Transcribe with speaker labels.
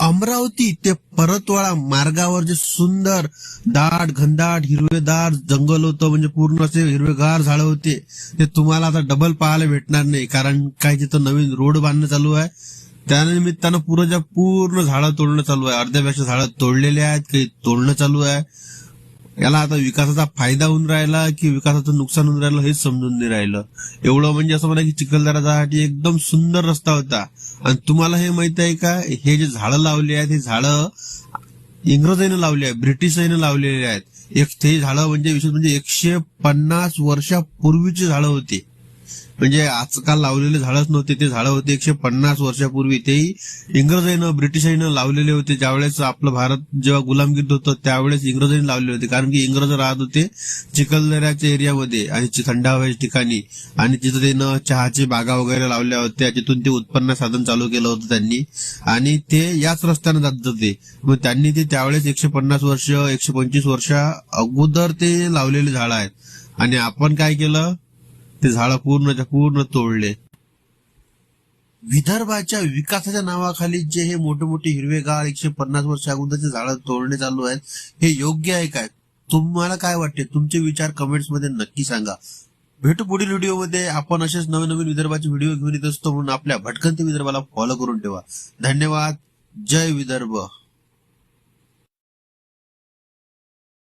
Speaker 1: अमरावती ते परतवाडा मार्गावर जे सुंदर दाट घनदाट हिरवेदार जंगल होतं, म्हणजे पूर्ण असे हिरवेगार झाडं होते, ते तुम्हाला आता डबल पाहायला भेटणार नाही. कारण काय तिथं नवीन रोड बांधणं चालू आहे, त्यानिमित्तानं पूर्ण झाडं तोडणं चालू आहे. अर्ध्यापेक्षा झाडं तोडलेले आहेत, काही तोडणं चालू आहे. याला आता विकासाचा फायदा होऊन राहिला की विकासाचं नुकसान होऊन राहिलं हेच समजून नाही राहिलं. एवढं म्हणजे असं म्हणा की चिखलदरा जाण्यासाठी एकदम सुंदर रस्ता होता. आणि तुम्हाला हे माहित आहे का, हे जे झाडं लावली आहेत, हे झाडं इंग्रजांनी लावली आहेत, ब्रिटिशांनी लावलेले आहेत. ते झाडं म्हणजे विशेष म्हणजे 150 वर्षापूर्वीची झाडं होती. म्हणजे आजकाल लावलेले झाडच नव्हते, ते झाडं होते 150 वर्षापूर्वी. तेही इंग्रजांनी ब्रिटिशांनी लावलेले होते. ज्यावेळेस आपलं भारत जेव्हा गुलामगिरीत होतं त्यावेळेस इंग्रजांनी लावलेले होते. कारण की इंग्रज राहत होते चिखलदऱ्याच्या एरियामध्ये आणि थंड हवेच्या ठिकाणी, आणि तिथं त्यानं चहाची बागा वगैरे लावल्या होत्या. तिथून ते उत्पन्न साधन चालू केलं होतं त्यांनी, आणि ते याच रस्त्याने जात होते. मग त्यांनी ते त्यावेळेस 150 वर्ष 125 वर्षा अगोदर ते लावलेले झाडं आहेत. आणि आपण काय केलं, ते झाडं पूर्ण तोडले. विदर्भाच्या विकासाच्या नावाखाली जे हे मोठे मोठे हिरवेगार 150 वर्ष अगोदरचे झाडं तोडणे चालू आहेत, हे योग्य आहे काय? तुम्हाला काय वाटते? तुमचे विचार कमेंट्स मध्ये नक्की सांगा. भेटू पुढील व्हिडिओमध्ये. आपण असेच नवीन विदर्भाचे व्हिडिओ घेऊन येत असतो, म्हणून आपल्या भटकंती विदर्भाला फॉलो करून ठेवा. धन्यवाद. जय विदर्भ.